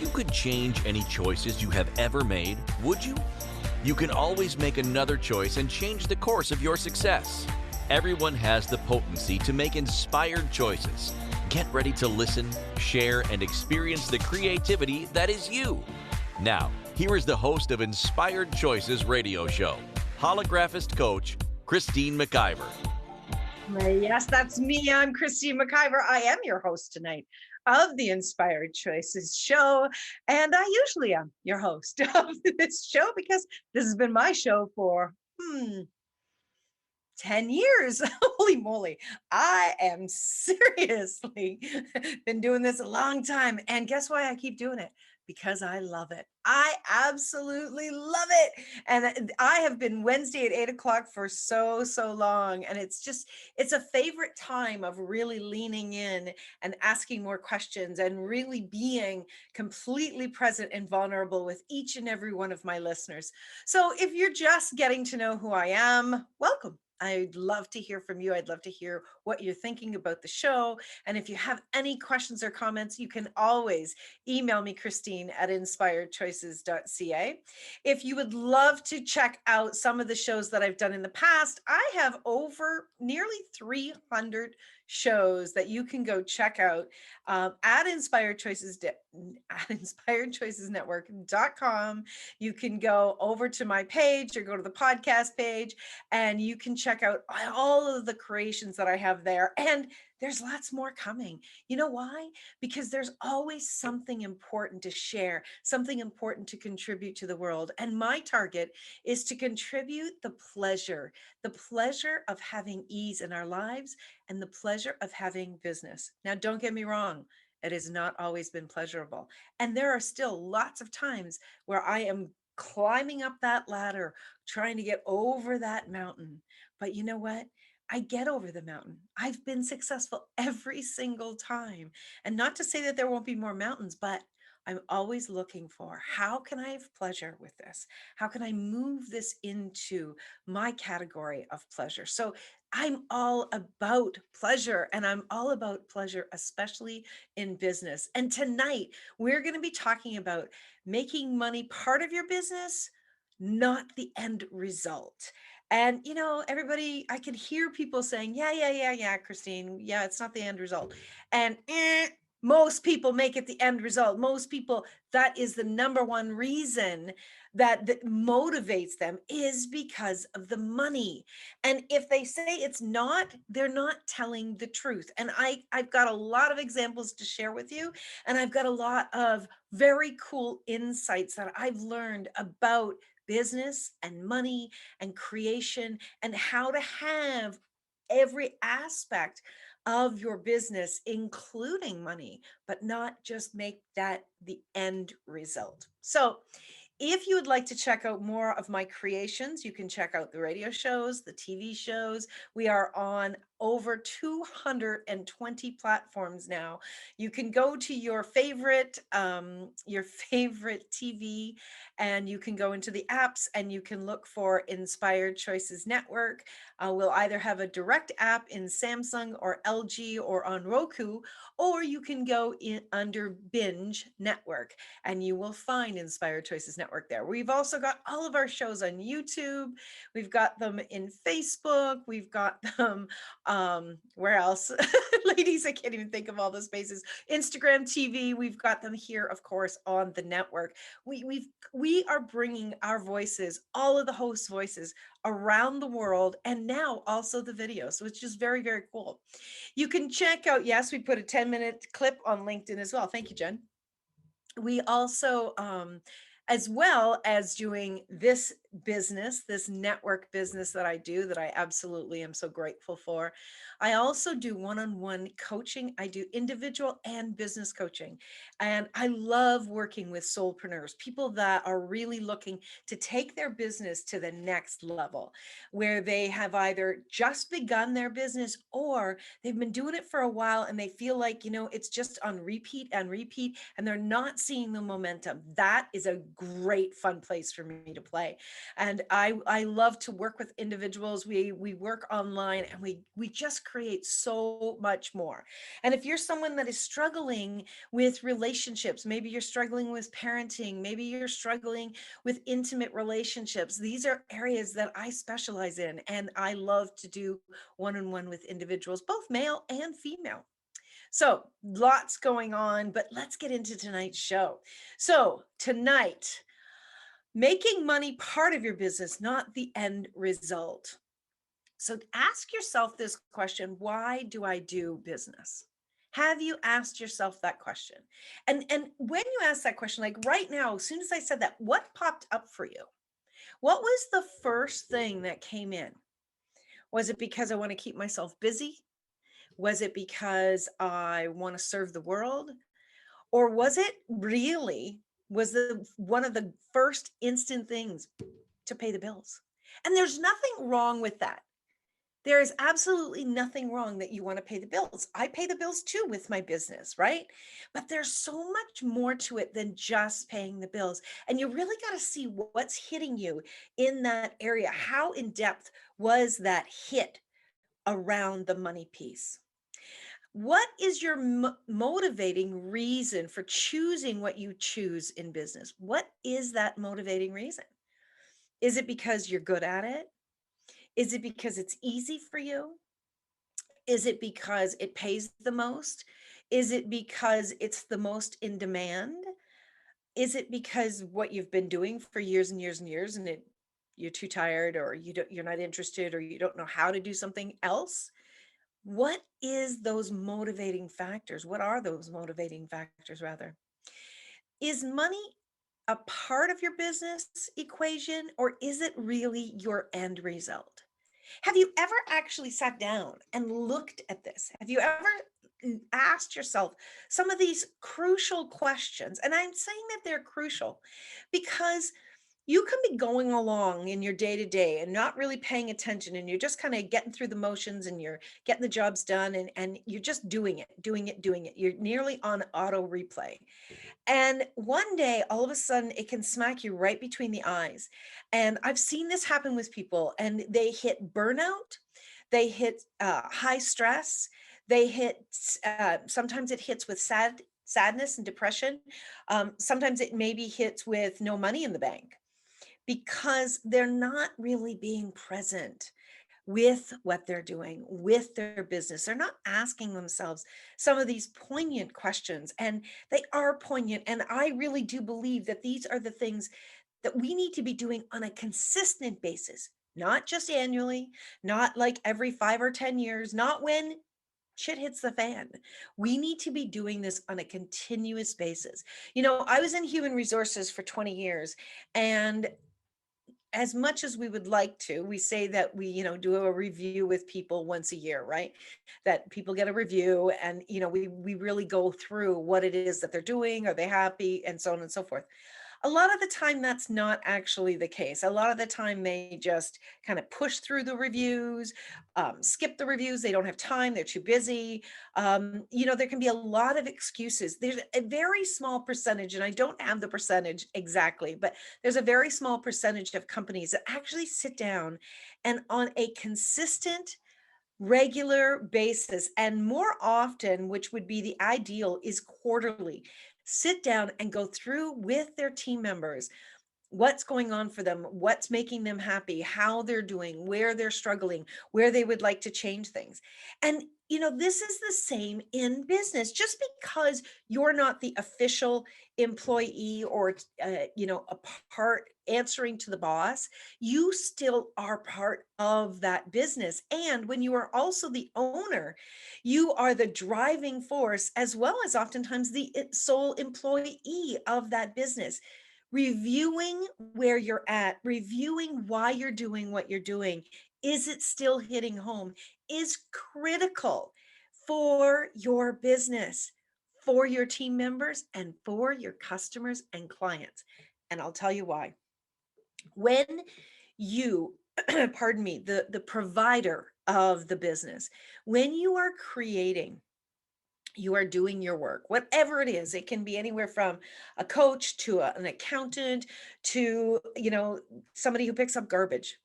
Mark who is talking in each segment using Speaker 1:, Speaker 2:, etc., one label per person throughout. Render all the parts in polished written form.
Speaker 1: you could change any choices you have ever made, would you? You can always make another choice and change the course of your success. Everyone has the potency to make inspired choices. Get ready to listen, share, and experience the creativity that is you. Now, here is the host of Inspired Choices radio show, Holographist coach, Christine McIver.
Speaker 2: Yes, that's me. I'm Christine McIver. I am your host tonight of the Inspired Choices show. And I usually am your host of this show because this has been my show for 10 years. Holy moly. I am seriously been doing this a long time. And guess why I keep doing it? Because I love it. I absolutely love it. And I have been Wednesday at 8 o'clock for so long. And it's a favorite time of really leaning in and asking more questions and really being completely present and vulnerable with each and every one of my listeners. So if you're just getting to know who I am, welcome. I'd love to hear from you. I'd love to hear what you're thinking about the show. And if you have any questions or comments, you can always email me, Christine at inspiredchoices.ca. If you would love to check out some of the shows that I've done in the past, I have over nearly 300 shows that you can go check out at inspiredchoicesnetwork.com. You can go over to my page or go to the podcast page and you can check out all of the creations that I have there. And there's lots more coming. You know why? Because there's always something important to share, something important to contribute to the world. And my target is to contribute the pleasure of having ease in our lives and the pleasure of having business. Now, don't get me wrong. It has not always been pleasurable. And there are still lots of times where I am climbing up that ladder, trying to get over that mountain. But you know what? I get over the mountain. I've been successful every single time. And not to say that there won't be more mountains, but I'm always looking for how can I have pleasure with this? How can I move this into my category of pleasure? So I'm all about pleasure and I'm all about pleasure, especially in business. And tonight we're going to be talking about making money part of your business, not the end result. And, everybody, I can hear people saying, yeah, Christine. Yeah, it's not the end result. And most people make it the end result. Most people, that is the number one reason that motivates them is because of the money. And if they say it's not, they're not telling the truth. And I've got a lot of examples to share with you. And I've got a lot of very cool insights that I've learned about business and money and creation and how to have every aspect of your business, including money, but not just make that the end result. So if you would like to check out more of my creations, you can check out the radio shows, the TV shows. We are on over 220 platforms now. You can go to your favorite TV, and you can go into the apps and you can look for Inspired Choices Network. We'll either have a direct app in Samsung or LG or on Roku, or you can go in under Binge Network and you will find Inspired Choices Network there. We've also got all of our shows on YouTube. We've got them in Facebook. We've got them, where else? Ladies, I can't even think of all the spaces. Instagram TV. We've got them here, of course, on the network. We are bringing our voices, all of the host voices around the world, and now also the videos, which is very, very cool. You can check out, yes, we put a 10-minute clip on LinkedIn as well. Thank you, Jen. We also, as well as doing this business, this network business that I do, that I absolutely am so grateful for, I also do one-on-one coaching. I do individual and business coaching. And I love working with soulpreneurs, people that are really looking to take their business to the next level, where they have either just begun their business or they've been doing it for a while and they feel like, it's just on repeat and repeat, and they're not seeing the momentum. That is a great fun place for me to play. And I love to work with individuals. We work online, and we just create so much more. And if you're someone that is struggling with relationships, maybe you're struggling with parenting, maybe you're struggling with intimate relationships, these are areas that I specialize in, and I love to do one-on-one with individuals, both male and female. So lots going on, but let's get into tonight's show. So tonight, making money part of your business, not the end result. So ask yourself this question: why do I do business? Have you asked yourself that question? And when you ask that question, like right now, as soon as I said that, what popped up for you? What was the first thing that came in? Was it because I want to keep myself busy? Was it because I want to serve the world? Or was it really, was the one of the first instant things to pay the bills? And there's nothing wrong with that. There is absolutely nothing wrong that you want to pay the bills. I pay the bills too with my business, right? But there's so much more to it than just paying the bills. And you really got to see what's hitting you in that area. How in depth was that hit around the money piece? What is your motivating reason for choosing what you choose in business? What is that motivating reason? Is it because you're good at it? Is it because it's easy for you? Is it because it pays the most? Is it because it's the most in demand? Is it because what you've been doing for years and years and years, and you're too tired, or you're not interested, or you don't know how to do something else? What is those motivating factors? What are those motivating factors rather? Is money a part of your business equation, or is it really your end result? Have you ever actually sat down and looked at this? Have you ever asked yourself some of these crucial questions? And I'm saying that they're crucial because you can be going along in your day to day and not really paying attention, and you're just kind of getting through the motions, and you're getting the jobs done, and you're just doing it, doing it, doing it. You're nearly on auto replay. And one day, all of a sudden, it can smack you right between the eyes. And I've seen this happen with people, and they hit burnout, they hit high stress, they hit, sometimes it hits with sadness and depression. Sometimes it maybe hits with no money in the bank because they're not really being present with what they're doing, with their business. They're not asking themselves some of these poignant questions, and they are poignant. And I really do believe that these are the things that we need to be doing on a consistent basis, not just annually, not like every 5 or 10 years, not when shit hits the fan. We need to be doing this on a continuous basis. I was in human resources for 20 years, and as much as we would like to, we say that we, do a review with people once a year, right? That people get a review, and, we really go through what it is that they're doing. Are they happy? And so on and so forth. A lot of the time, that's not actually the case. A lot of the time, they just kind of push through the reviews, skip the reviews. They don't have time. They're too busy. There can be a lot of excuses. There's a very small percentage, and I don't have the percentage exactly, but there's a very small percentage of companies that actually sit down and on a consistent, regular basis, and more often, which would be the ideal, is quarterly, sit down and go through with their team members what's going on for them, what's making them happy, how they're doing, where they're struggling, where they would like to change things. And this is the same in business. Just because you're not the official employee, or a part answering to the boss, you still are part of that business. And when you are also the owner, you are the driving force, as well as oftentimes the sole employee of that business. Reviewing where you're at, reviewing why you're doing what you're doing, is it still hitting home, is critical for your business, for your team members, and for your customers and clients. And I'll tell you why. When you, pardon me, the provider of the business, when you are creating you are doing your work, whatever it is. It can be anywhere from a coach to an accountant to, somebody who picks up garbage.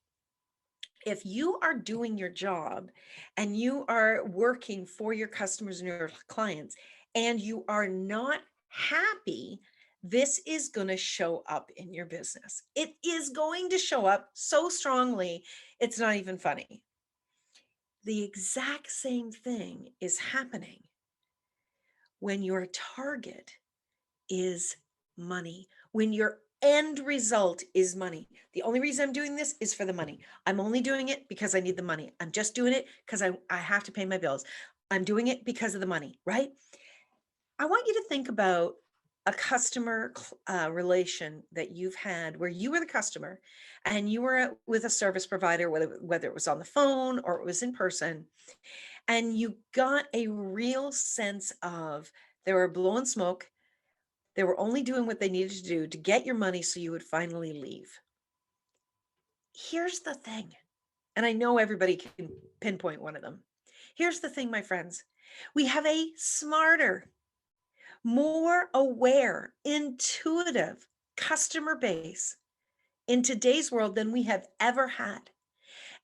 Speaker 2: If you are doing your job and you are working for your customers and your clients and you are not happy, this is going to show up in your business. It is going to show up so strongly, it's not even funny. The exact same thing is happening when your target is money, when your end result is money. The only reason I'm doing this is for the money. I'm only doing it because I need the money. I'm just doing it because I have to pay my bills. I'm doing it because of the money, right? I want you to think about a customer relation that you've had where you were the customer and you were with a service provider, whether it was on the phone or it was in person, and you got a real sense of they were blowing smoke. They were only doing what they needed to do to get your money so you would finally leave. Here's the thing, and I know everybody can pinpoint one of them. Here's the thing, my friends. We have a smarter, more aware, intuitive customer base in today's world than we have ever had.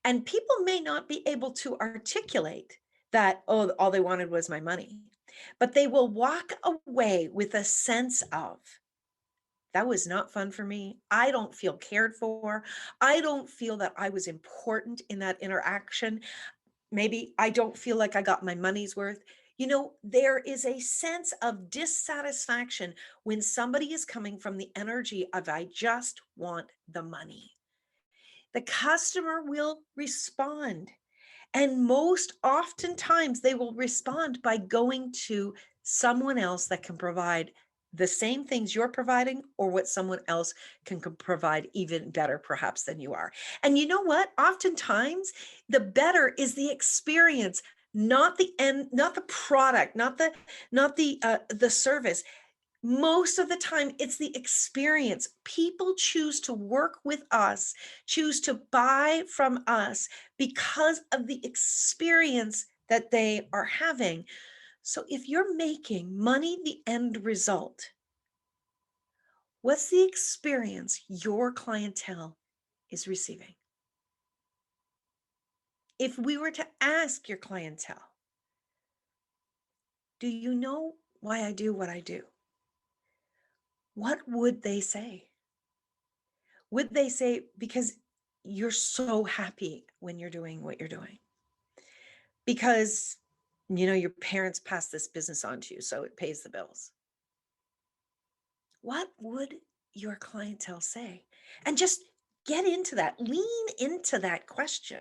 Speaker 2: And people may not be able to articulate that, oh, all they wanted was my money, but they will walk away with a sense of, that was not fun for me. I don't feel cared for. I don't feel that I was important in that interaction. Maybe I don't feel like I got my money's worth. There is a sense of dissatisfaction when somebody is coming from the energy of, I just want the money. The customer will respond. And most oftentimes they will respond by going to someone else that can provide the same things you're providing, or what someone else can provide even better perhaps than you are. And you know what? Oftentimes the better is the experience, not the end, not the product, not the service. Most of the time, it's the experience. People choose to work with us, choose to buy from us because of the experience that they are having. So if you're making money the end result, what's the experience your clientele is receiving? If we were to ask your clientele, do you know why I do what I do? What would they say? Would they say, because you're so happy when you're doing what you're doing? Because, your parents passed this business on to you, so it pays the bills. What would your clientele say? And just get into that, lean into that question.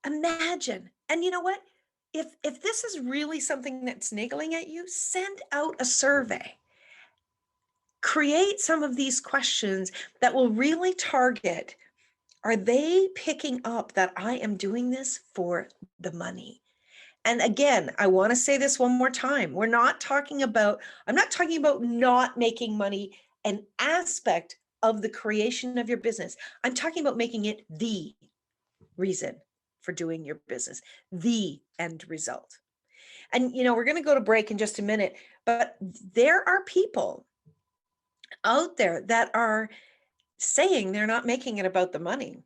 Speaker 2: Imagine, and you know what? If this is really something that's niggling at you, send out a survey. Create some of these questions that will really target, are they picking up that I am doing this for the money? And again, I want to say this one more time. I'm not talking about not making money an aspect of the creation of your business. I'm talking about making it the reason for doing your business, the end result. And, we're going to go to break in just a minute, but there are people out there that are saying they're not making it about the money.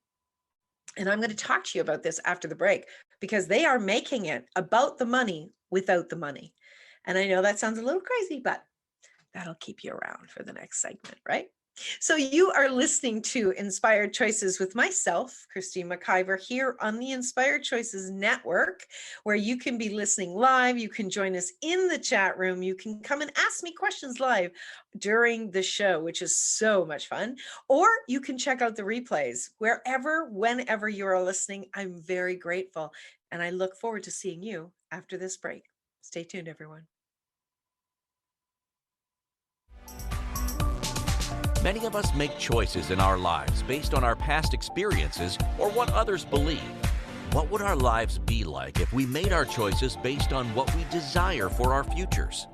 Speaker 2: And I'm going to talk to you about this after the break, because they are making it about the money without the money. And I know that sounds a little crazy, but that'll keep you around for the next segment, right? So you are listening to Inspired Choices with myself, Christine McIver, here on the Inspired Choices Network, where you can be listening live. You can join us in the chat room. You can come and ask me questions live during the show, which is so much fun. Or you can check out the replays whenever you are listening. I'm very grateful. And I look forward to seeing you after this break. Stay tuned, everyone.
Speaker 1: Many of us make choices in our lives based on our past experiences or what others believe. What would our lives be like if we made our choices based on what we desire for our futures?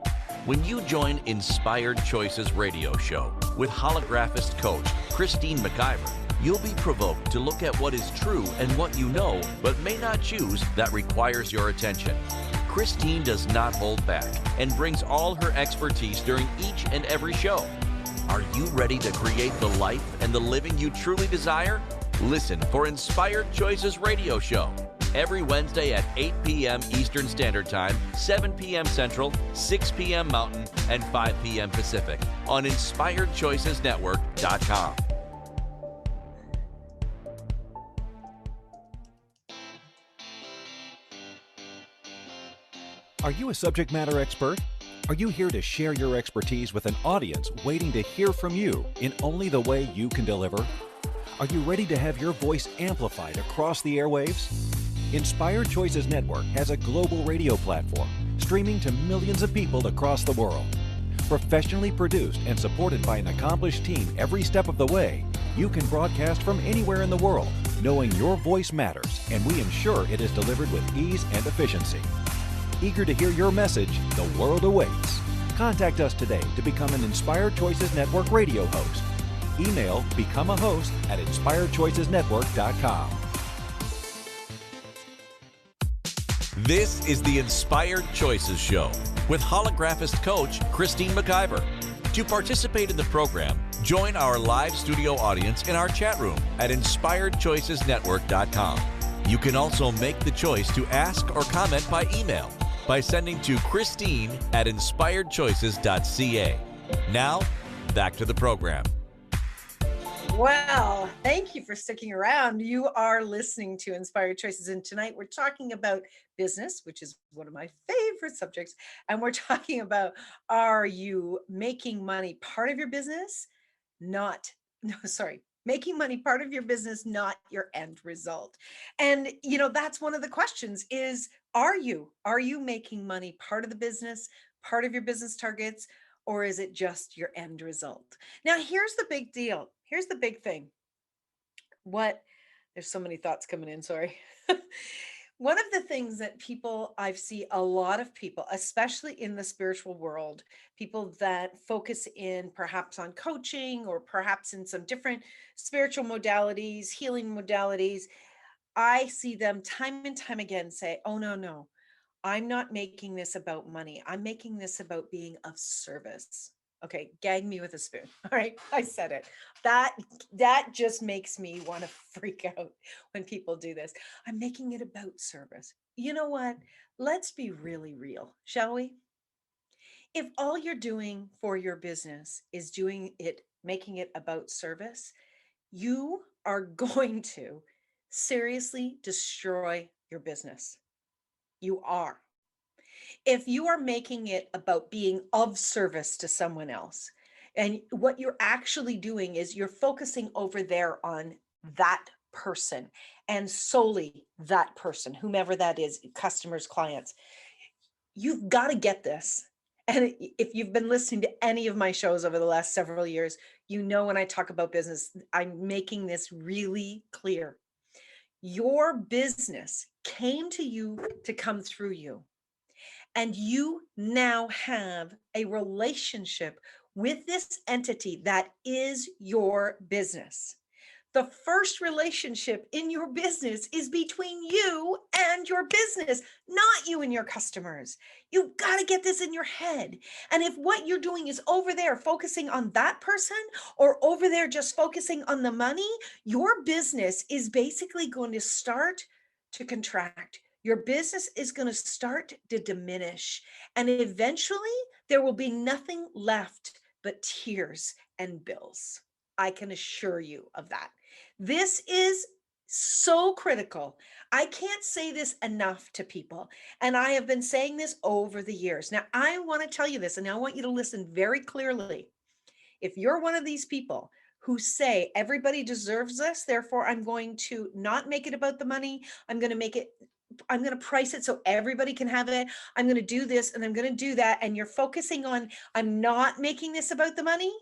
Speaker 1: When you join Inspired Choices Radio Show with holographist coach Christine McIver, you'll be provoked to look at what is true and what you know but may not choose that requires your attention. Christine does not hold back and brings all her expertise during each and every show. Are you ready to create the life and the living you truly desire? Listen for Inspired Choices Radio Show every Wednesday at 8 p.m. Eastern Standard Time, 7 p.m. Central, 6 p.m. Mountain, and 5 p.m. Pacific on InspiredChoicesNetwork.com.
Speaker 3: Are you a subject matter expert? Are you here to share your expertise with an audience waiting to hear from you in only the way you can deliver? Are you ready to have your voice amplified across the airwaves? Inspired Choices Network has a global radio platform streaming to millions of people across the world. Professionally produced and supported by an accomplished team every step of the way, you can broadcast from anywhere in the world, knowing your voice matters, and we ensure it is delivered with ease and efficiency. Eager to hear your message, the world awaits. Contact us today to become an Inspired Choices Network radio host. Email becomeahost@inspiredchoicesnetwork.com.
Speaker 1: This is the Inspired Choices Show with holographist coach Christine McIver. To participate in the program, join our live studio audience in our chat room at inspiredchoicesnetwork.com. You can also make the choice to ask or comment by email by sending to Christine@inspiredchoices.ca. Now, back to the program.
Speaker 2: Well, thank you for sticking around. You are listening to Inspired Choices, and tonight we're talking about business, which is one of my favorite subjects. And we're talking about, are you making money part of your business? Making money part of your business, not your end result. And, that's one of the questions is, are you making money part of the business, part of your business targets, or is it just your end result? Now, here's the big deal. Here's the big thing. There's so many thoughts coming in, sorry. One of the things that I see a lot of people, especially in the spiritual world, people that focus in perhaps on coaching or perhaps in some different spiritual modalities, healing modalities, I see them time and time again say, oh, no, I'm not making this about money. I'm making this about being of service. Okay, gag me with a spoon. All right, I said it. That just makes me want to freak out when people do this. I'm making it about service. You know what? Let's be really real, shall we? If all you're doing for your business is making it about service, you are going to seriously destroy your business. You are. If you are making it about being of service to someone else, and what you're actually doing is you're focusing over there on that person and solely that person, whomever that is, customers, clients, you've got to get this. And if you've been listening to any of my shows over the last several years, when I talk about business, I'm making this really clear. Your business came to you to come through you. And you now have a relationship with this entity that is your business. The first relationship in your business is between you and your business, not you and your customers. You've got to get this in your head. And if what you're doing is over there focusing on that person or over there just focusing on the money, your business is basically going to start to contract. Your business is going to start to diminish. And eventually there will be nothing left but tears and bills. I can assure you of that. This is so critical. I can't say this enough to people. And I have been saying this over the years. Now, I want to tell you this, and I want you to listen very clearly. If you're one of these people who say everybody deserves this, therefore I'm going to not make it about the money, I'm going to price it so everybody can have it, I'm going to do this and I'm going to do that, and you're focusing on, I'm not making this about the money,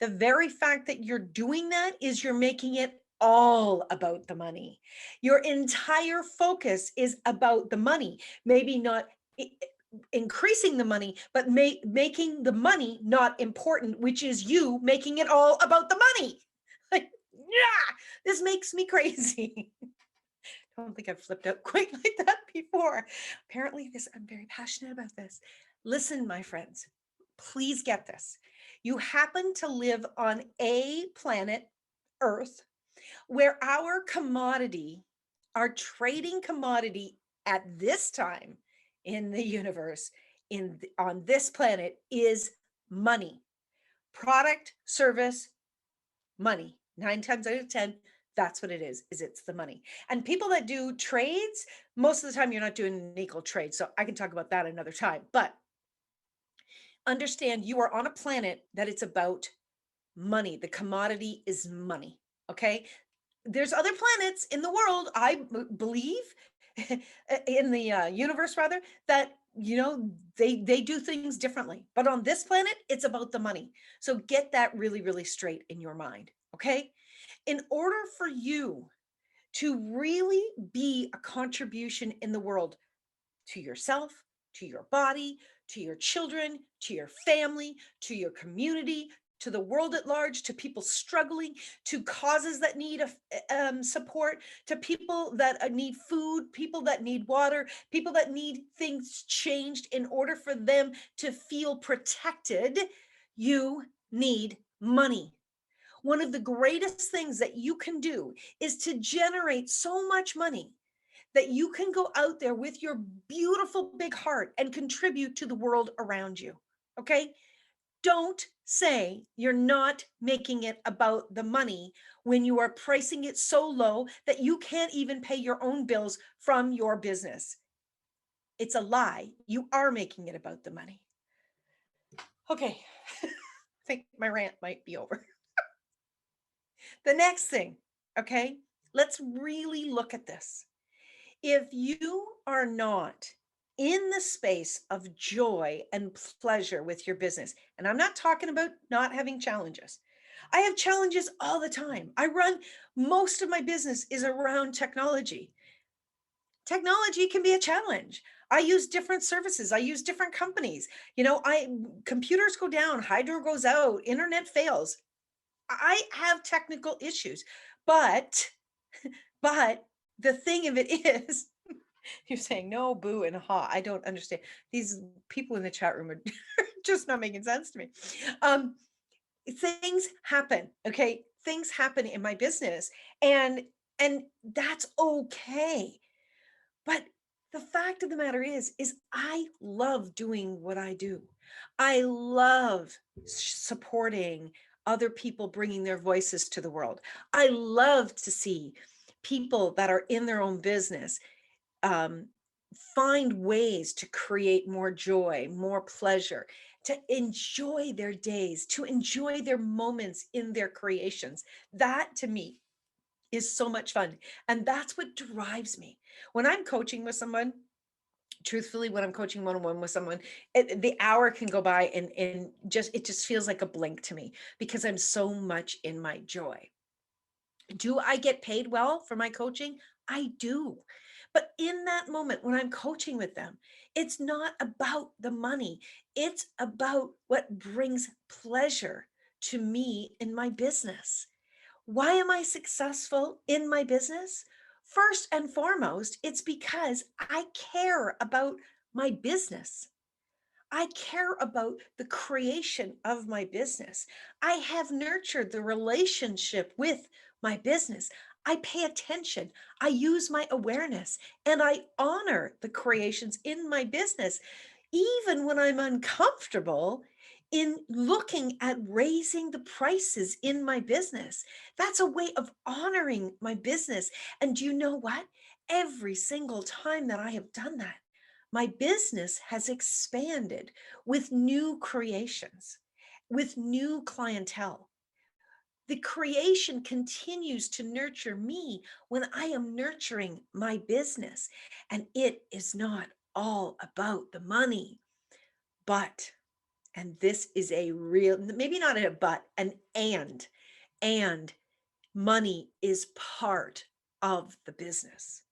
Speaker 2: the very fact that you're doing that is you're making it all about the money. Your entire focus is about the money, maybe not increasing the money, but making the money not important, which is you making it all about the money. Like, yeah, this makes me crazy. I don't think I've flipped out quite like that before. Apparently, I'm very passionate about this. Listen, my friends, please get this. You happen to live on a planet, Earth, where our commodity, our trading commodity at this time in the universe, on this planet, is money. Product, service, money. 9 times out of 10, that's what it is it's the money. And people that do trades, most of the time you're not doing an equal trade. So I can talk about that another time. But understand, you are on a planet that it's about money. The commodity is money. Okay. There's other planets in the world, I believe, in the universe rather, that they do things differently. But on this planet, it's about the money. So get that really, really straight in your mind. Okay. In order for you to really be a contribution in the world, to yourself, to your body, to your children, to your family, to your community, to the world at large, to people struggling, to causes that need support, to people that need food, people that need water, people that need things changed in order for them to feel protected, you need money. One of the greatest things that you can do is to generate so much money that you can go out there with your beautiful big heart and contribute to the world around you. Okay? Don't say you're not making it about the money when you are pricing it so low that you can't even pay your own bills from your business. It's a lie. You are making it about the money. Okay. I think my rant might be over. The next thing, okay? Let's really look at this. If you are not in the space of joy and pleasure with your business, and I'm not talking about not having challenges. I have challenges all the time. Most of my business is around technology. Technology can be a challenge. I use different services. I use different companies. Computers go down, hydro goes out, internet fails. I have technical issues, but the thing of it is, you're saying no, boo, and ha. I don't understand. These people in the chat room are just not making sense to me. Things happen, okay? Things happen in my business, and that's okay. But the fact of the matter is I love doing what I do. I love supporting other people bringing their voices to the world. I love to see people that are in their own business find ways to create more joy, more pleasure, to enjoy their days, to enjoy their moments in their creations. That to me is so much fun. And that's what drives me. When I'm coaching with someone, truthfully, when I'm coaching one-on-one with someone, the hour can go by and it just feels like a blink to me because I'm so much in my joy. Do I get paid well for my coaching? I do. But in that moment when I'm coaching with them, it's not about the money. It's about what brings pleasure to me in my business. Why am I successful in my business? First and foremost, it's because I care about my business. I care about the creation of my business. I have nurtured the relationship with my business. I pay attention. I use my awareness and I honor the creations in my business, even when I'm uncomfortable in looking at raising the prices in my business. That's a way of honoring my business. And do you know what? Every single time that I have done that, my business has expanded with new creations, with new clientele. The creation continues to nurture me when I am nurturing my business. And it is not all about the money, but, and this is a real, maybe not a but, and money is part of the business.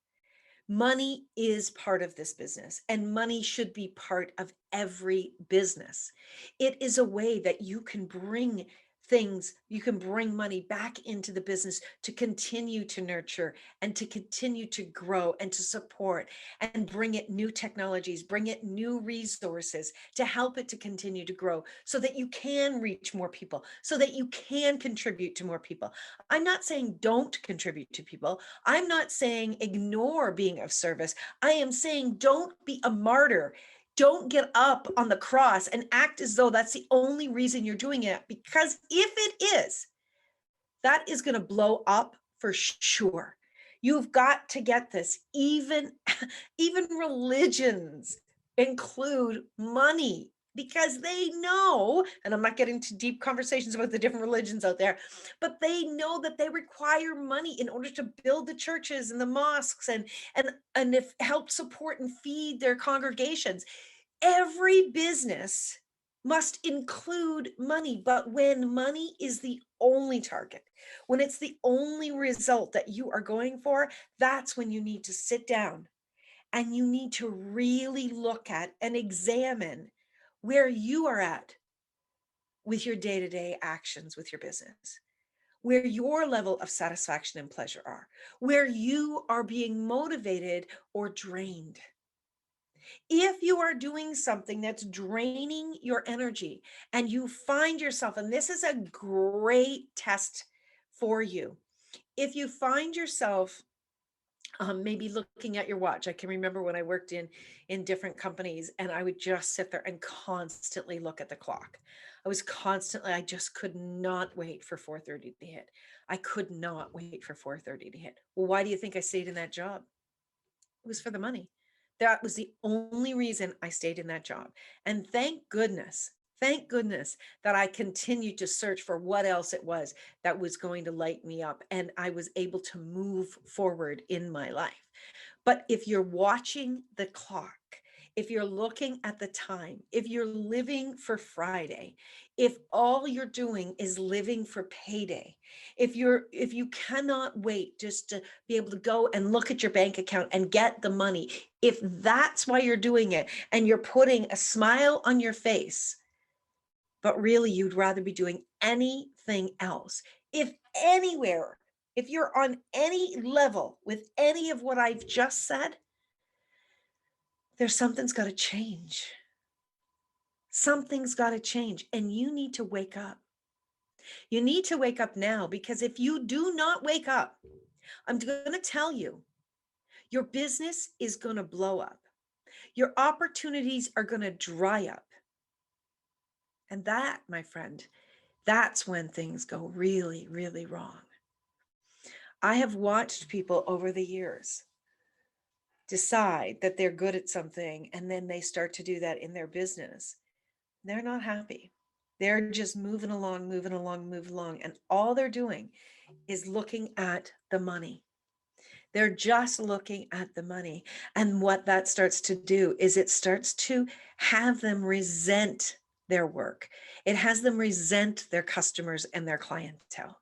Speaker 2: Money is part of this business, and money should be part of every business. It is a way that you can bring things, you can bring money back into the business to continue to nurture and to continue to grow and to support and bring it new technologies, bring it new resources to help it to continue to grow so that you can reach more people, so that you can contribute to more people. I'm not saying don't contribute to people. I'm not saying ignore being of service. I am saying don't be a martyr. Don't get up on the cross and act as though that's the only reason you're doing it, because if it is, that is going to blow up for sure. You've got to get this. Even religions include money because they know, and I'm not getting to deep conversations about the different religions out there, but they know that they require money in order to build the churches and the mosques and if help support and feed their congregations. Every business must include money, but when money is the only target, when it's the only result that you are going for, that's when you need to sit down and you need to really look at and examine where you are at with your day-to-day actions with your business, where your level of satisfaction and pleasure are, where you are being motivated or drained. If you are doing something that's draining your energy and you find yourself, and this is a great test for you, if you find yourself maybe looking at your watch. I can remember when I worked in different companies and I would just sit there and constantly look at the clock. I just could not wait for 4:30 to hit. I could not wait for 4:30 to hit. Well, why do you think I stayed in that job? It was for the money. That was the only reason I stayed in that job. And thank goodness that I continued to search for what else it was that was going to light me up. And I was able to move forward in my life. But if you're watching the clock, if you're looking at the time, if you're living for Friday, if all you're doing is living for payday, if you cannot wait just to be able to go and look at your bank account and get the money, if that's why you're doing it and you're putting a smile on your face, but really you'd rather be doing anything else, if anywhere, if you're on any level with any of what I've just said, there's something's got to change. Something's got to change, and you need to wake up. You need to wake up now, because if you do not wake up, I'm going to tell you, your business is going to blow up. Your opportunities are going to dry up. And that, my friend, that's when things go really, really wrong. I have watched people over the years decide that they're good at something, and then they start to do that in their business. They're not happy. They're just moving along. And all they're doing is looking at the money. They're just looking at the money. And what that starts to do is it starts to have them resent their work. It has them resent their customers and their clientele.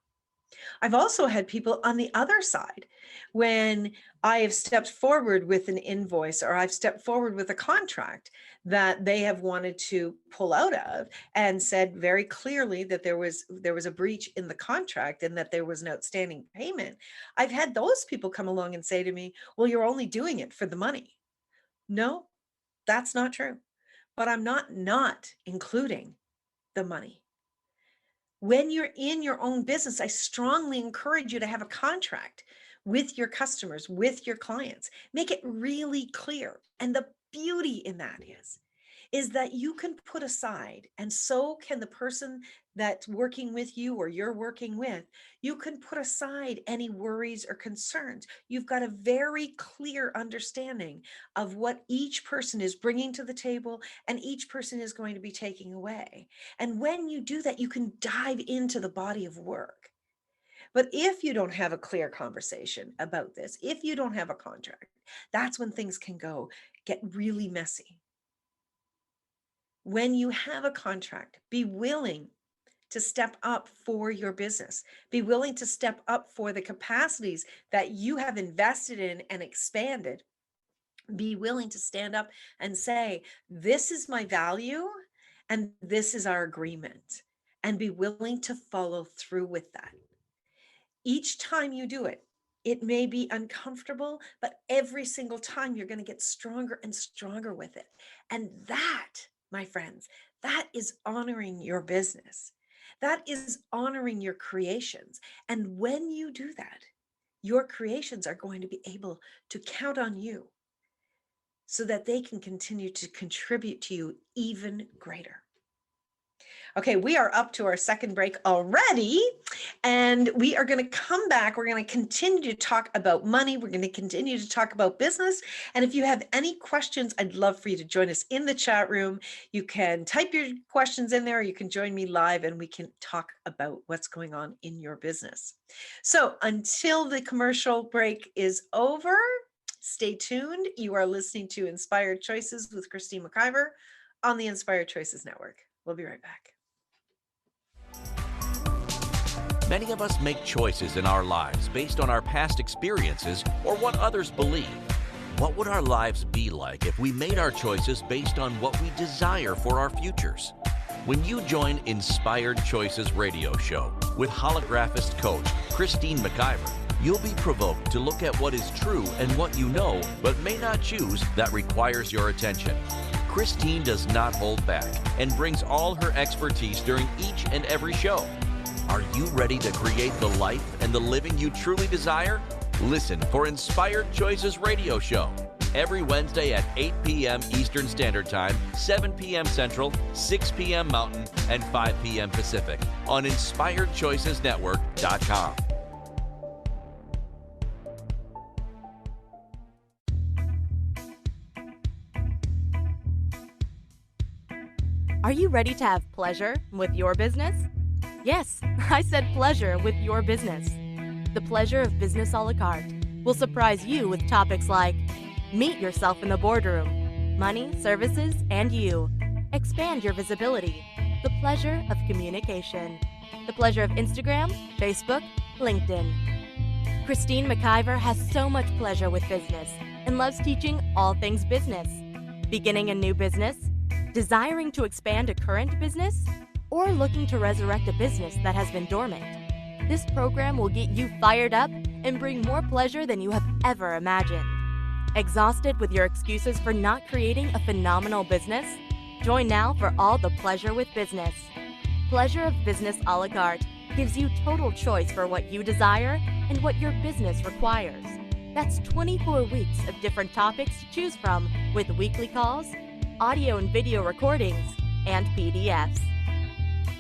Speaker 2: I've also had people on the other side, when I have stepped forward with an invoice or I've stepped forward with a contract that they have wanted to pull out of, and said very clearly that there was a breach in the contract and that there was an outstanding payment. I've had those people come along and say to me, well, you're only doing it for the money. No, that's not true. But I'm not including the money. When you're in your own business, I strongly encourage you to have a contract with your customers, with your clients. Make it really clear. And the beauty in that is that you can put aside, and so can the person that's working with you or you're working with, you can put aside any worries or concerns. You've got a very clear understanding of what each person is bringing to the table and each person is going to be taking away. And when you do that, you can dive into the body of work. But if you don't have a clear conversation about this, if you don't have a contract, that's when things can get really messy. When you have a contract, be willing to step up for your business. Be willing to step up for the capacities that you have invested in and expanded. Be willing to stand up and say, this is my value and this is our agreement. and be willing to follow through with that. Each time you do it, it may be uncomfortable, but every single time you're going to get stronger and stronger with it. And that, my friends, that is honoring your business. That is honoring your creations. And when you do that, your creations are going to be able to count on you so that they can continue to contribute to you even greater. Okay, we are up to our second break already, and we are going to come back. We're going to continue to talk about money. We're going to continue to talk about business. And if you have any questions, I'd love for you to join us in the chat room. You can type your questions in there, or you can join me live, and we can talk about what's going on in your business. So until the commercial break is over, stay tuned. You are listening to Inspired Choices with Christine McIver on the Inspired Choices Network. We'll be right back.
Speaker 1: Many of us make choices in our lives based on our past experiences or what others believe. What would our lives be like if we made our choices based on what we desire for our futures? When you join Inspired Choices radio show with holographist coach Christine McIver, you'll be provoked to look at what is true and what you know but may not choose that requires your attention. Christine does not hold back and brings all her expertise during each and every show. Are you ready to create the life and the living you truly desire? Listen for Inspired Choices radio show every Wednesday at 8 p.m. Eastern Standard Time, 7 p.m. Central, 6 p.m. Mountain, and 5 p.m. Pacific on InspiredChoicesNetwork.com.
Speaker 4: Are you ready to have pleasure with your business? Yes, I said pleasure with your business. The Pleasure of Business a la carte will surprise you with topics like meet yourself in the boardroom, money, services, and you. Expand your visibility. The pleasure of communication. The pleasure of Instagram, Facebook, LinkedIn. Christine McIver has so much pleasure with business and loves teaching all things business. Beginning a new business? Desiring to expand a current business? Or looking to resurrect a business that has been dormant? This program will get you fired up and bring more pleasure than you have ever imagined. Exhausted with your excuses for not creating a phenomenal business? Join now for all the pleasure with business. Pleasure of Business a la carte gives you total choice for what you desire and what your business requires. That's 24 weeks of different topics to choose from with weekly calls, audio and video recordings, and PDFs.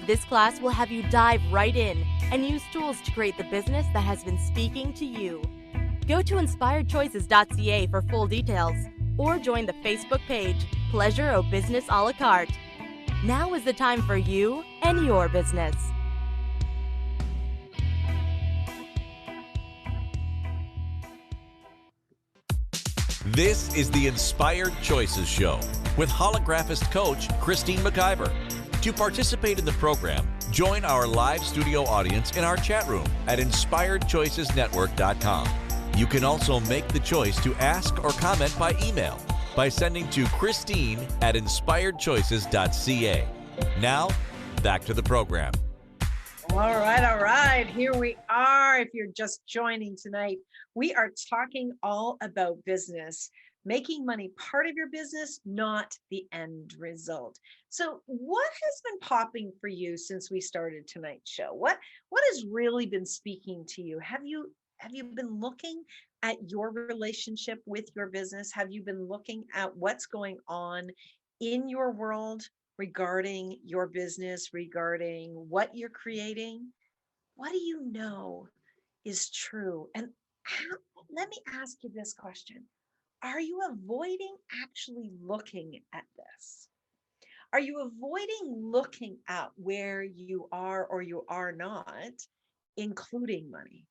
Speaker 4: This class will have you dive right in and use tools to create the business that has been speaking to you. Go to inspiredchoices.ca for full details or join the Facebook page, Pleasure o' Business a la carte. Now is the time for you and your business.
Speaker 1: This is the Inspired Choices Show with holographist coach Christine McIver. To participate in the program, join our live studio audience in our chat room at InspiredChoicesNetwork.com. You can also make the choice to ask or comment by email by sending to Christine@InspiredChoices.ca. Now, back to the program.
Speaker 2: All right. Here we are. If you're just joining tonight, we are talking all about business, making money part of your business, not the end result. So what has been popping for you since we started tonight's show? What has really been speaking to you? Have you been looking at your relationship with your business? Have you been looking at what's going on in your world regarding your business, regarding what you're creating? What do you know is true? And let me ask you this question. Are you avoiding actually looking at this? Are you avoiding looking at where you are or you are not, including money,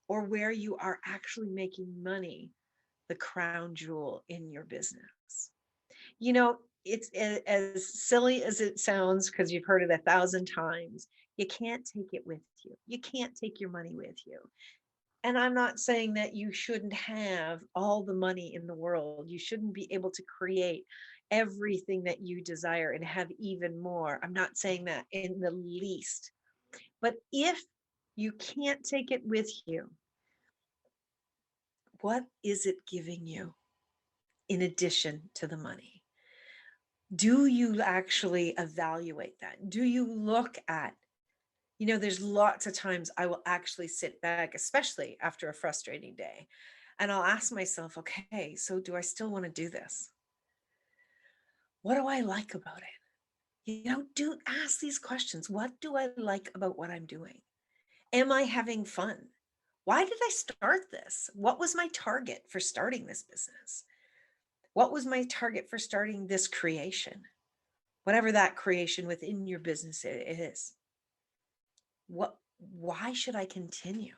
Speaker 2: or where you are actually making money, the crown jewel in your business? You know, it's as silly as it sounds, because you've heard it 1,000 times. You can't take it with you. You can't take your money with you. And I'm not saying that you shouldn't have all the money in the world. You shouldn't be able to create everything that you desire and have even more. I'm not saying that in the least. But if you can't take it with you, what is it giving you in addition to the money? Do you actually evaluate that? Do you look at, there's lots of times I will actually sit back, especially after a frustrating day, and I'll ask myself, okay, so do I still want to do this? What do I like about it? Do ask these questions. What do I like about what I'm doing? Am I having fun? Why did I start this? What was my target for starting this business? What was my target for starting this creation? Whatever that creation within your business is. Why should I continue?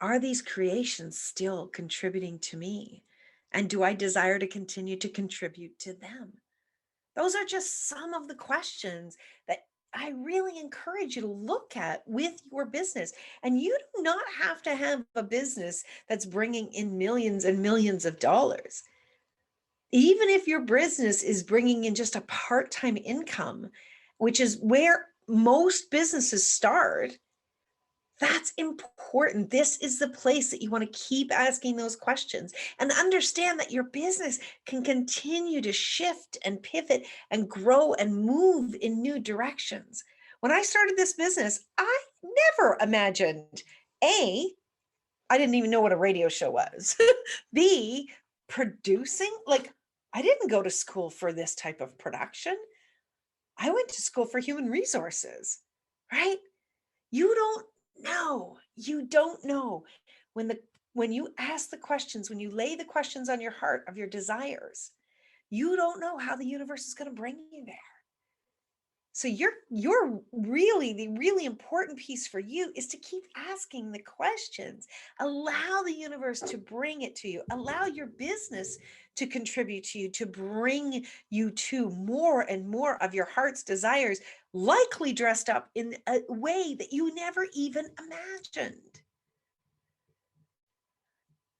Speaker 2: Are these creations still contributing to me? And do I desire to continue to contribute to them? Those are just some of the questions that I really encourage you to look at with your business. And you do not have to have a business that's bringing in millions and millions of dollars. Even if your business is bringing in just a part-time income, which is where most businesses start, that's important. This is the place that you want to keep asking those questions and understand that your business can continue to shift and pivot and grow and move in new directions. When I started this business, I never imagined, A, I didn't even know what a radio show was. B, producing, like I didn't go to school for this type of production. I went to school for human resources, right? You don't know. You don't know. When you ask the questions, when you lay the questions on your heart of your desires, you don't know how the universe is going to bring you there. So you're really, the really important piece for you is to keep asking the questions. Allow the universe to bring it to you. Allow your business to contribute to you, to bring you to more and more of your heart's desires, likely dressed up in a way that you never even imagined.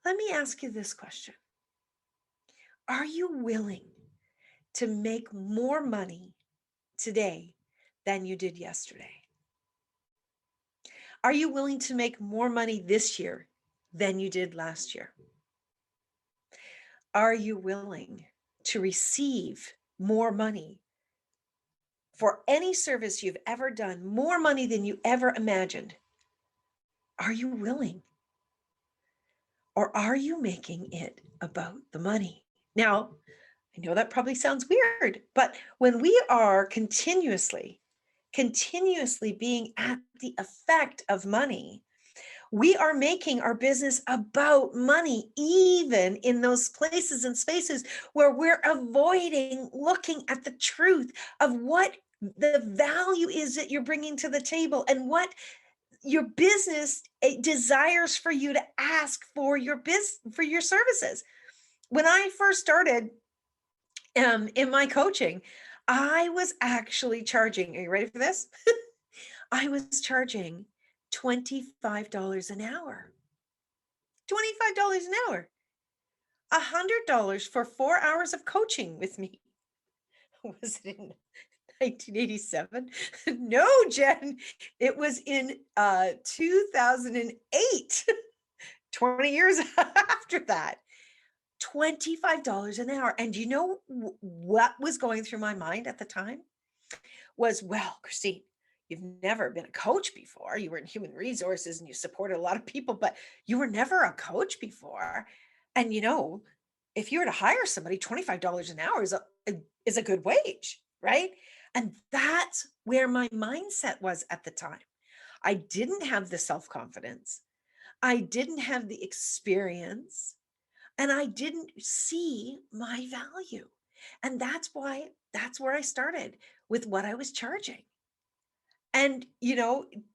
Speaker 2: Let me ask you this question. Are you willing to make more money today than you did yesterday? Are you willing to make more money this year than you did last year? Are you willing to receive more money for any service you've ever done, more money than you ever imagined? Are you willing? Or are you making it about the money? Now, I know that probably sounds weird, but when we are continuously being at the effect of money, we are making our business about money, even in those places and spaces where we're avoiding looking at the truth of what the value is that you're bringing to the table and what your business desires for you to ask for your services. When I first started in my coaching, I was actually charging, are you ready for this? I was charging $25 an hour. $25 an hour. $100 for 4 hours of coaching with me. Was it in 1987? No, Jen, it was in 2008, 20 years after that. $25 an hour. And you know what was going through my mind at the time? Was, well, Christine, you've never been a coach before. You were in human resources and you supported a lot of people, but you were never a coach before. And if you were to hire somebody, $25 an hour is a good wage, right? And that's where my mindset was at the time. I didn't have the self-confidence. I didn't have the experience. And I didn't see my value. And that's where I started with what I was charging. And,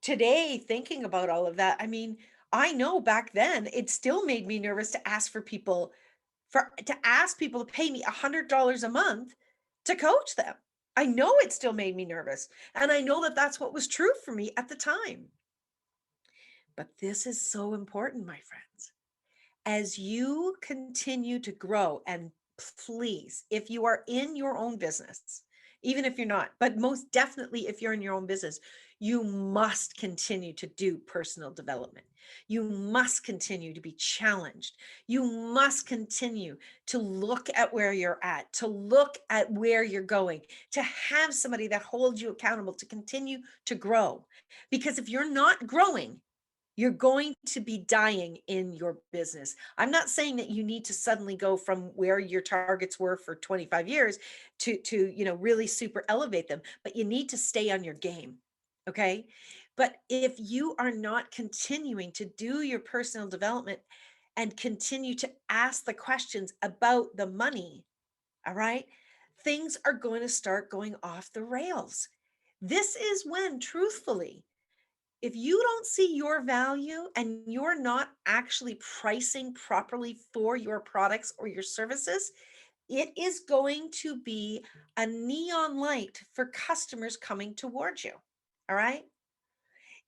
Speaker 2: today thinking about all of that, I mean, I know back then it still made me nervous to ask people to pay me $100 a month to coach them. I know it still made me nervous. And I know that that's what was true for me at the time. But this is so important, my friends. As you continue to grow, and please, if you are in your own business, even if you're not, but most definitely if you're in your own business, you must continue to do personal development. You must continue to be challenged. You must continue to look at where you're at, to look at where you're going, to have somebody that holds you accountable to continue to grow. Because if you're not growing, you're going to be dying in your business. I'm not saying that you need to suddenly go from where your targets were for 25 years to really super elevate them, but you need to stay on your game. Okay? But if you are not continuing to do your personal development and continue to ask the questions about the money, all right, things are going to start going off the rails. This is when, truthfully, if you don't see your value and you're not actually pricing properly for your products or your services, it is going to be a neon light for customers coming towards you. All right.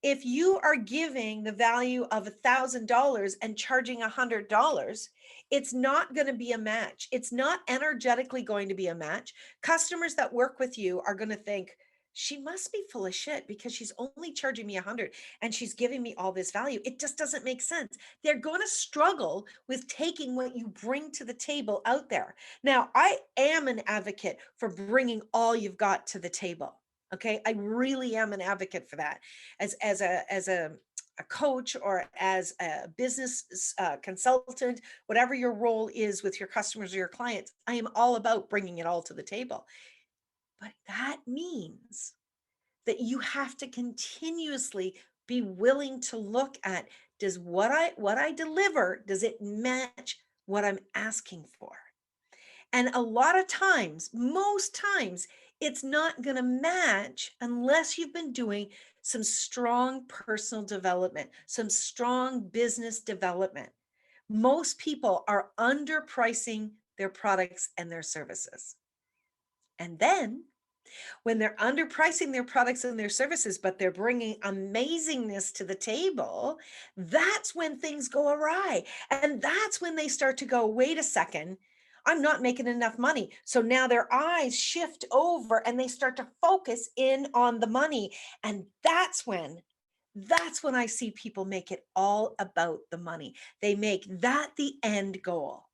Speaker 2: If you are giving the value of $1,000 and charging $100, it's not going to be a match. It's not energetically going to be a match. Customers that work with you are going to think, she must be full of shit because she's only charging me 100 and she's giving me all this value. It just doesn't make sense. They're going to struggle with taking what you bring to the table out there. Now, I am an advocate for bringing all you've got to the table. Okay. I really am an advocate for that as a coach or as a business consultant, whatever your role is with your customers or your clients. I am all about bringing it all to the table. But that means that you have to continuously be willing to look at, does what I deliver, does it match what I'm asking for? And a lot of times, most times, it's not going to match unless you've been doing some strong personal development, some strong business development. Most people are underpricing their products and their services. And then when they're underpricing their products and their services, but they're bringing amazingness to the table, that's when things go awry. And that's when they start to go, wait a second, I'm not making enough money. So now their eyes shift over and they start to focus in on the money. And that's when I see people make it all about the money. They make that the end goal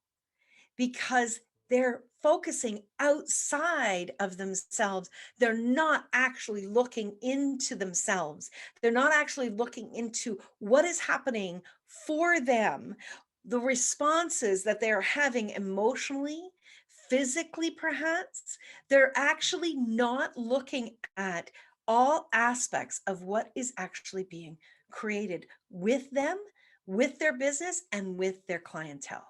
Speaker 2: because they're focusing outside of themselves. They're not actually looking into themselves. They're not actually looking into what is happening for them, the responses that they're having emotionally, physically, perhaps. They're actually not looking at all aspects of what is actually being created with them, with their business, and with their clientele.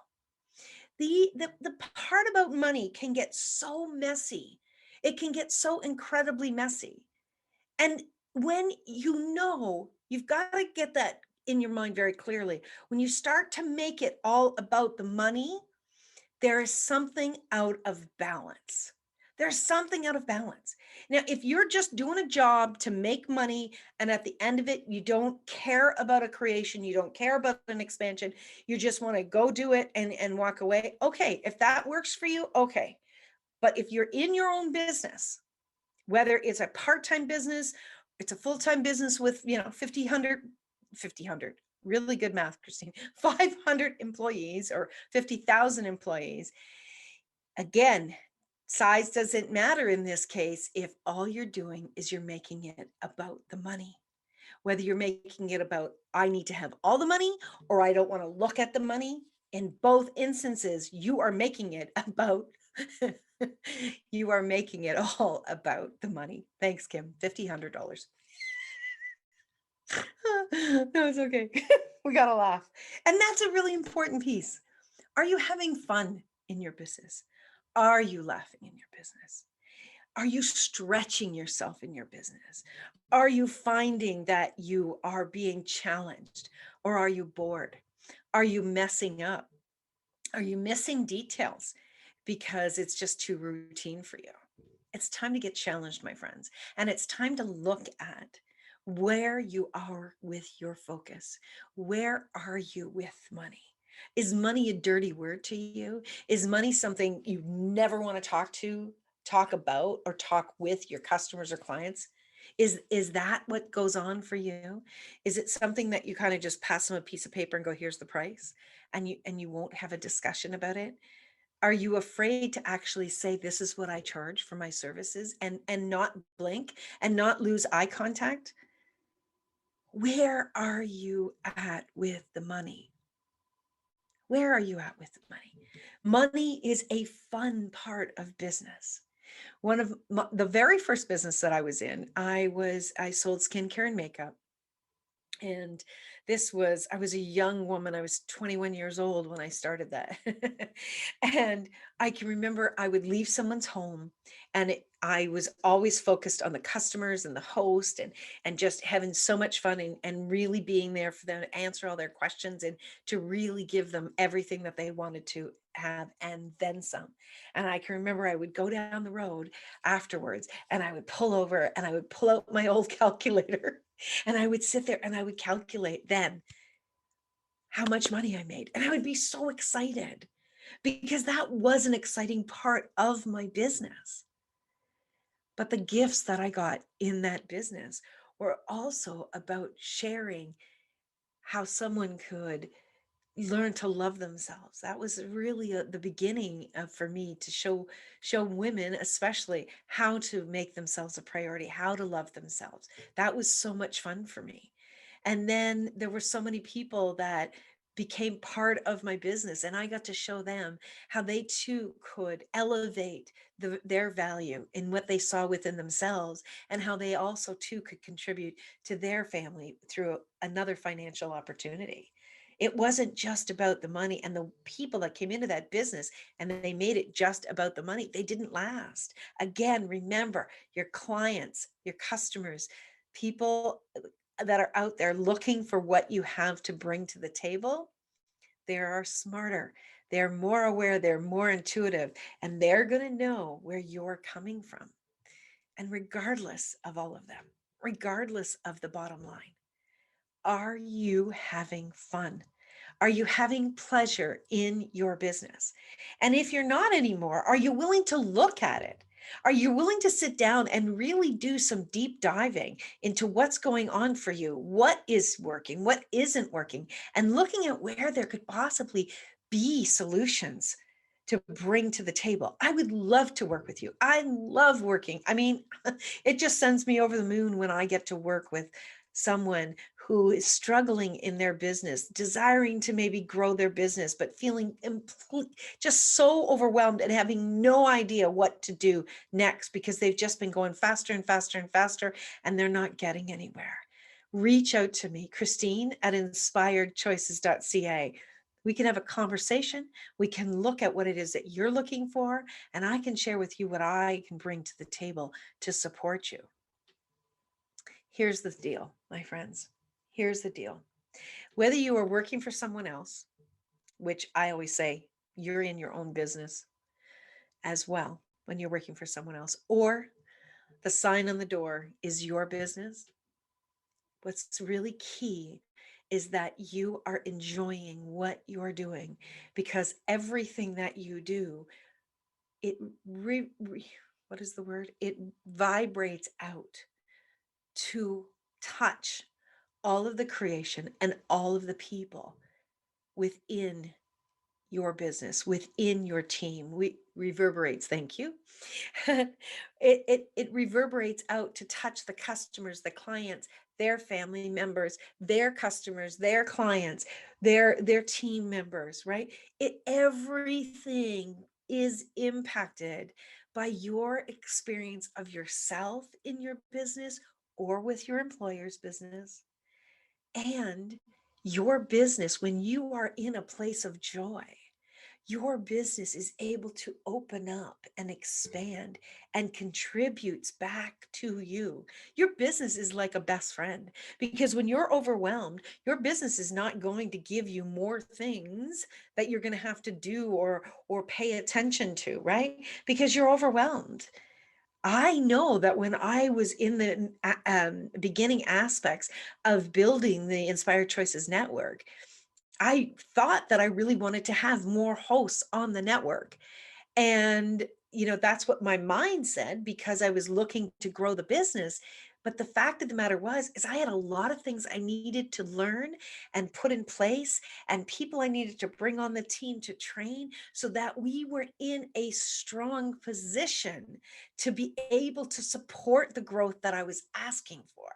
Speaker 2: The part about money can get so messy. It can get so incredibly messy. And when you've got to get that in your mind very clearly. When you start to make it all about the money, there is something out of balance. There's something out of balance. Now, if you're just doing a job to make money and at the end of it, you don't care about a creation, you don't care about an expansion, you just want to go do it and walk away. Okay, if that works for you, okay. But if you're in your own business, whether it's a part-time business, it's a full-time business with, 50, 100, really good math, Christine, 500 employees or 50,000 employees. Again, size doesn't matter in this case if all you're doing is you're making it about the money. Whether you're making it about, I need to have all the money or I don't want to look at the money. In both instances, you are making it about, you are making it all about the money. Thanks, Kim. $50, $100. No, it's okay. We got to laugh. And that's a really important piece. Are you having fun in your business? Are you laughing in your business? Are you stretching yourself in your business? Are you finding that you are being challenged or are you bored? Are you messing up? Are you missing details because it's just too routine for you? It's time to get challenged, my friends. And it's time to look at where you are with your focus. Where are you with money? Is money a dirty word to you? Is money something you never want to talk about, or talk with your customers or clients? Is that what goes on for you? Is it something that you kind of just pass them a piece of paper and go, here's the price, and you won't have a discussion about it? Are you afraid to actually say, this is what I charge for my services, and not blink and not lose eye contact? Where are you at with the money? Where are you at with the money? Money is a fun part of business. One of the very first business that I was in, I sold skincare and makeup. And I was a young woman. I was 21 years old when I started that. And I can remember I would leave someone's home, and I was always focused on the customers and the host, and just having so much fun, and really being there for them to answer all their questions, and to really give them everything that they wanted to have and then some. And I can remember I would go down the road afterwards, and I would pull over, and I would pull out my old calculator, and I would sit there and I would calculate then how much money I made. And I would be so excited, because that was an exciting part of my business. But the gifts that I got in that business were also about sharing how someone could learn to love themselves. That was really the beginning of, for me, to show women especially how to make themselves a priority, how to love themselves. That was so much fun for me. And then there were so many people that became part of my business, and I got to show them how they too could elevate their value in what they saw within themselves, and how they also too could contribute to their family through another financial opportunity. It wasn't just about the money, and the people that came into that business and they made it just about the money, they didn't last. Again, remember, your clients, your customers, people that are out there looking for what you have to bring to the table, they are smarter, they're more aware, they're more intuitive, and they're going to know where you're coming from. And regardless of all of them, regardless of the bottom line, are you having fun? Are you having pleasure in your business? And if you're not anymore, are you willing to look at it? Are you willing to sit down and really do some deep diving into what's going on for you? What is working? What isn't working? And looking at where there could possibly be solutions to bring to the table. I would love to work with you. I love working. I mean, it just sends me over the moon when I get to work with someone who is struggling in their business, desiring to maybe grow their business, but feeling just so overwhelmed and having no idea what to do next, because they've just been going faster and faster and faster, and they're not getting anywhere. Reach out to me, Christine at inspiredchoices.ca. We can have a conversation. We can look at what it is that you're looking for, and I can share with you what I can bring to the table to support you. Here's the deal, my friends. Here's the deal. Whether you are working for someone else, which I always say you're in your own business as well when you're working for someone else, or the sign on the door is your business, what's really key is that you are enjoying what you're doing, because everything that you do, it what is the word? It vibrates out to touch all of the creation and all of the people within your business, within your team. We reverberates, thank you. It reverberates out to touch the customers, the clients, their family members, their customers, their clients, their team members, right? Everything is impacted by your experience of yourself in your business or with your employer's business. And your business, when you are in a place of joy, your business is able to open up and expand and contributes back to you. Your business is like a best friend, because when you're overwhelmed, your business is not going to give you more things that you're going to have to do or pay attention to, right? Because you're overwhelmed. I know that when I was in the beginning aspects of building the Inspired Choices Network, I thought that I really wanted to have more hosts on the network. And, that's what my mind said because I was looking to grow the business. But the fact of the matter is I had a lot of things I needed to learn and put in place, and people I needed to bring on the team to train so that we were in a strong position to be able to support the growth that I was asking for.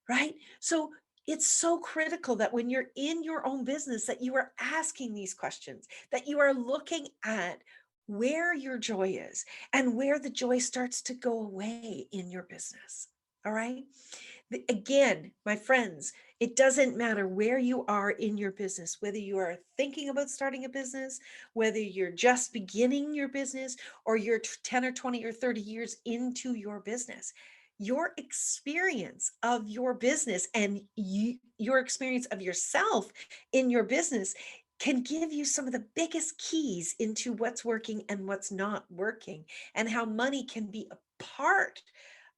Speaker 2: Right? So it's so critical that when you're in your own business that you are asking these questions, that you are looking at where your joy is and where the joy starts to go away in your business. All right? Again, my friends, it doesn't matter where you are in your business, whether you are thinking about starting a business, whether you're just beginning your business, or you're 10 or 20 or 30 years into your business. Your experience of your business and your experience of yourself in your business can give you some of the biggest keys into what's working and what's not working, and how money can be a part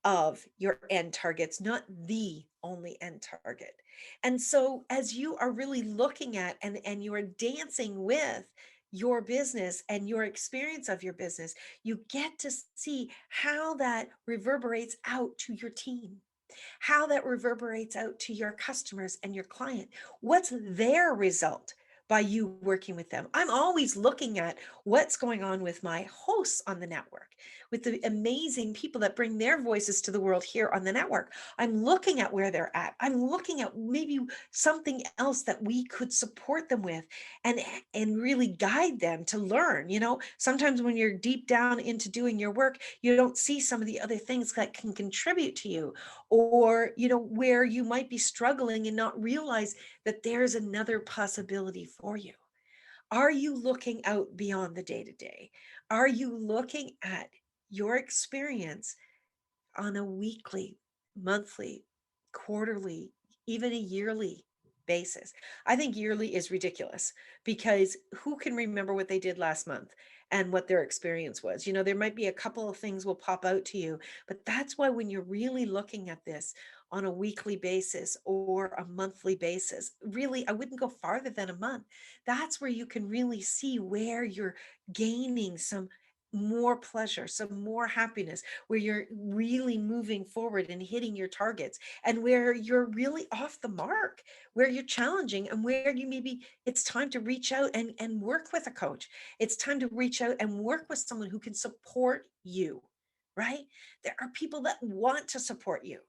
Speaker 2: of your end targets, not the only end target. And so as you are really looking at and you are dancing with your business and your experience of your business, you get to see how that reverberates out to your team, how that reverberates out to your customers and your client. What's their result by you working with them? I'm always looking at what's going on with my hosts on the network, with the amazing people that bring their voices to the world here on the network. I'm looking at where they're at. I'm looking at maybe something else that we could support them with and really guide them to learn. Sometimes when you're deep down into doing your work, you don't see some of the other things that can contribute to you, or where you might be struggling and not realize that there's another possibility for you. Are you looking out beyond the day to day? Are you looking at your experience on a weekly, monthly, quarterly, even a yearly basis? I think yearly is ridiculous because who can remember what they did last month and what their experience was? There might be a couple of things will pop out to you, but that's why when you're really looking at this on a weekly basis or a monthly basis, really, I wouldn't go farther than a month. That's where you can really see where you're gaining some more pleasure, some more happiness, where you're really moving forward and hitting your targets, and where you're really off the mark, where you're challenging, and where you maybe it's time to reach out and work with a coach. It's time to reach out and work with someone who can support you, right? There are people that want to support you.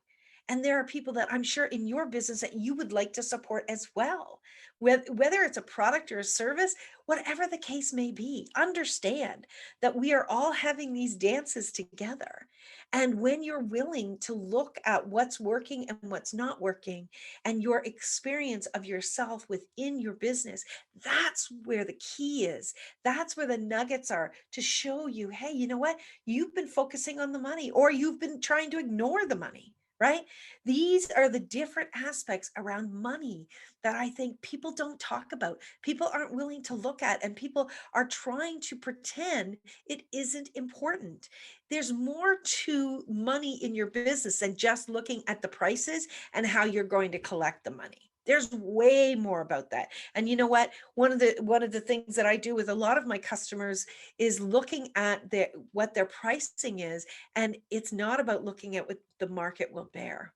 Speaker 2: And there are people that I'm sure in your business that you would like to support as well. Whether it's a product or a service, whatever the case may be, understand that we are all having these dances together. And when you're willing to look at what's working and what's not working, and your experience of yourself within your business, that's where the key is. That's where the nuggets are to show you, hey, you know what? You've been focusing on the money, or you've been trying to ignore the money. Right? These are the different aspects around money that I think people don't talk about. People aren't willing to look at, and people are trying to pretend it isn't important. There's more to money in your business than just looking at the prices and how you're going to collect the money. There's way more about that. And you know what? One of the things that I do with a lot of my customers is looking at what their pricing is, and it's not about looking at what the market will bear.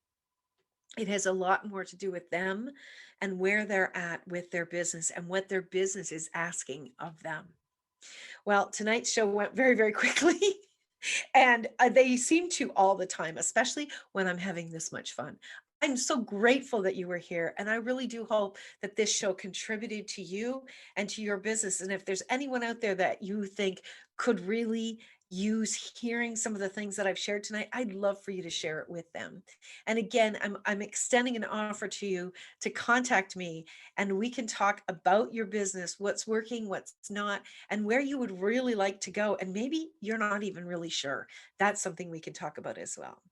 Speaker 2: It has a lot more to do with them and where they're at with their business and what their business is asking of them. Well, tonight's show went very, very quickly. And they seem to all the time, especially when I'm having this much fun. I'm so grateful that you were here. And I really do hope that this show contributed to you and to your business. And if there's anyone out there that you think could really use hearing some of the things that I've shared tonight, I'd love for you to share it with them. And again, I'm extending an offer to you to contact me, and we can talk about your business, what's working, what's not, and where you would really like to go. And maybe you're not even really sure. That's something we can talk about as well.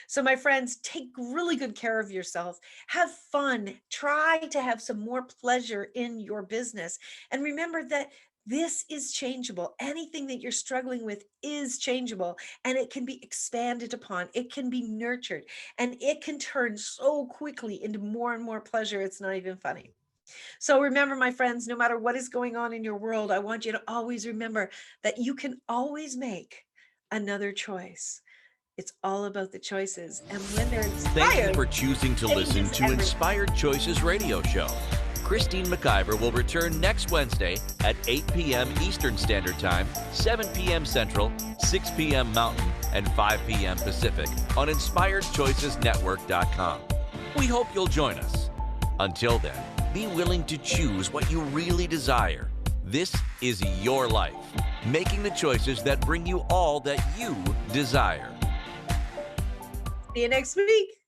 Speaker 2: So my friends, take really good care of yourself. Have fun. Try to have some more pleasure in your business. And remember that this is changeable. Anything that you're struggling with is changeable, and it can be expanded upon. It can be nurtured, and it can turn so quickly into more and more pleasure. It's not even funny. So remember, my friends, no matter what is going on in your world, I want you to always remember that you can always make another choice. It's all about the choices. And when they're
Speaker 1: Thank you
Speaker 2: inspired,
Speaker 1: for choosing to listen
Speaker 2: changes
Speaker 1: to
Speaker 2: everything.
Speaker 1: Inspired Choices Radio Show. Christine McIver will return next Wednesday at 8 p.m. Eastern Standard Time, 7 p.m. Central, 6 p.m. Mountain, and 5 p.m. Pacific on InspiredChoicesNetwork.com. We hope you'll join us. Until then, be willing to choose what you really desire. This is your life, making the choices that bring you all that you desire.
Speaker 2: See you next week.